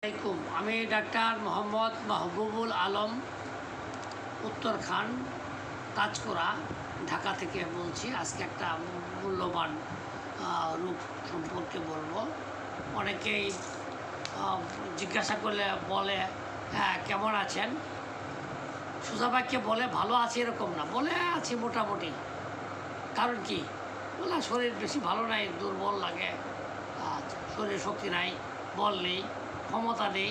আসসালামাইকুম। আমি ডাক্তার মোহাম্মদ মাহবুবুল আলম উত্তরখান কাজকরা ঢাকা থেকে বলছি। আজকে একটা মূল্যবান রূপ সম্পর্কে বলবো। অনেকেই জিজ্ঞাসা করলে বলে কেমন আছেন, সোজা বাক্যে বলে ভালো আছি এরকম না, বলে আছি মোটামুটি। কারণ কি বলে শরীর বেশি ভালো নাই, দুর্বল লাগে, শরীরে শক্তি নাই, বল নেই, ক্ষমতা নেই,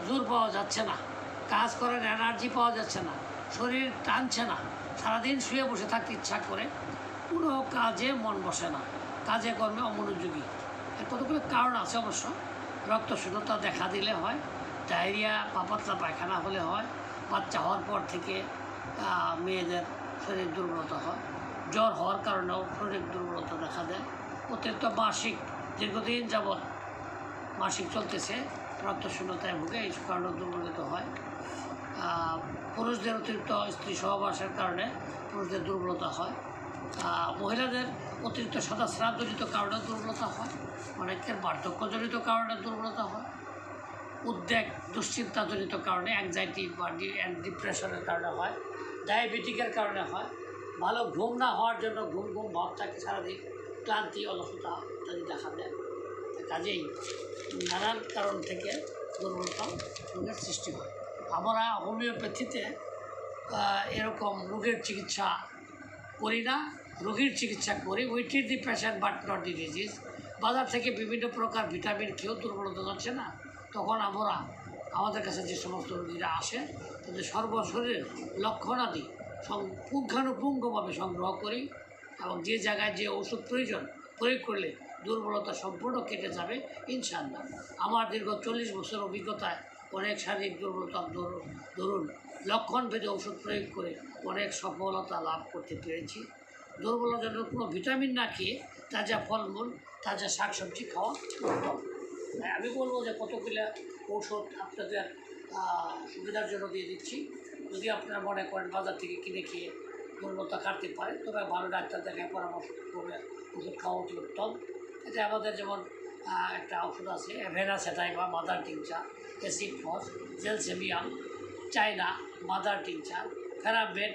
জোর পাওয়া যাচ্ছে না, কাজ করার এনার্জি পাওয়া যাচ্ছে না, শরীর টানছে না, সারাদিন শুয়ে বসে থাকতে ইচ্ছা করে, কোনো কাজে মন বসে না, কাজে কর্মে অমনোযোগী। এর কতগুলো কারণ আছে অবশ্য। রক্তশূন্যতা দেখা দিলে হয়, ডায়রিয়া পাতলা পায়খানা হলে হয়, বাচ্চা হওয়ার পর থেকে মেয়েদের শরীর দুর্বলতা হয়, জ্বর হওয়ার কারণেও শরীর দুর্বলতা দেখা দেয়, অতিরিক্ত মাসিক দীর্ঘদিন যাবৎ মাসিক চলতেছে, রক্তশূন্যতায় ভুগে এই কারণে দুর্বলিত হয়। পুরুষদের অতিরিক্ত স্ত্রী সহবাসের কারণে পুরুষদের দুর্বলতা হয়। মহিলাদের অতিরিক্ত সাদা স্রাবজনিত কারণে দুর্বলতা হয়, অনেকের বার্ধক্যজনিত কারণে দুর্বলতা হয়, উদ্বেগ দুশ্চিন্তাজনিত কারণে অ্যাংজাইটি বা ডিপ্রেশনের কারণে হয়, ডায়াবেটিকের কারণে হয়, ভালো ঘুম না হওয়ার জন্য ঘুম ভাব থাকে, সারাদিন ক্লান্তি অলসতা ইত্যাদি দেখা দেয়। কাজেই নানান কারণ থেকে দুর্বলতা রোগের সৃষ্টি হয়। আমরা হোমিওপ্যাথিতে এরকম রোগের চিকিৎসা করি না, রোগীর চিকিৎসা করি। We treat the patient but not the disease. বাজার থেকে বিভিন্ন প্রকার ভিটামিন খেয়েও দুর্বলতা যাচ্ছে না, তখন আমরা আমাদের কাছে যে সমস্ত রোগীরা আসে তাদের সর্বশরীরের লক্ষণাদি পুঙ্খানুপুঙ্খভাবে সংগ্রহ করি এবং যে জায়গায় যে ওষুধ প্রয়োজন প্রয়োগ করলে দুর্বলতা সম্পূর্ণ কেটে যাবে ইনশাআল্লাহ। আমার দীর্ঘ 40 বছর অভিজ্ঞতায় অনেক শারীরিক দুর্বলতার ধরুন লক্ষণভেদে ওষুধ প্রয়োগ করে অনেক সফলতা লাভ করতে পেরেছি। দুর্বলতার জন্য কোনো ভিটামিন না খেয়ে তাজা ফলমূল, তাজা শাকসবজি খাওয়া উত্তম। আমি বলবো যে কতগুলো ঔষধ আপনাদের সুবিধার জন্য দিয়ে দিচ্ছি। যদি আপনারা মনে করেন বাজার থেকে কিনে খেয়ে দুর্বলতা কাটতে পারে, তবে ভালো ডাক্তার দেখায় পরামর্শ করে ওষুধ খাওয়া অতি উত্তম। এতে আমাদের যেমন একটা ওষুধ আছে avena sativa mother tincture, acid phos, gelsemium, china mother tincture, ফেরাবেট,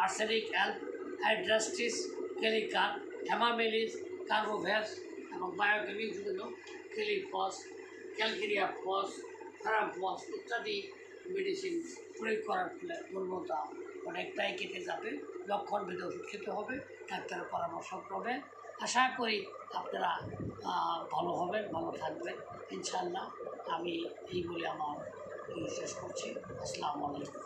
আর্সেনিক অ্যাল্প, হাইড্রাস্টিস, কেলিকার, হেমামেলিস, কার্বোভ্যাস এবং বায়োকেমিক জন্য কেলিফস, ক্যালকেরিয়া ফস, ফেরাফস ইত্যাদি মেডিসিন প্রয়োগ করার ফলে দুর্বলতা অনেকটাই কেটে যাবে। লক্ষণভেদে ওষুধ খেতে হবে, ডাক্তারের পরামর্শ করবেন। আশা করি আপনারা ভালো হবেন, ভালো থাকবেন ইনশাআল্লাহ। আমি এই বলে আমার শেষ করছি। আসসালামু আলাইকুম।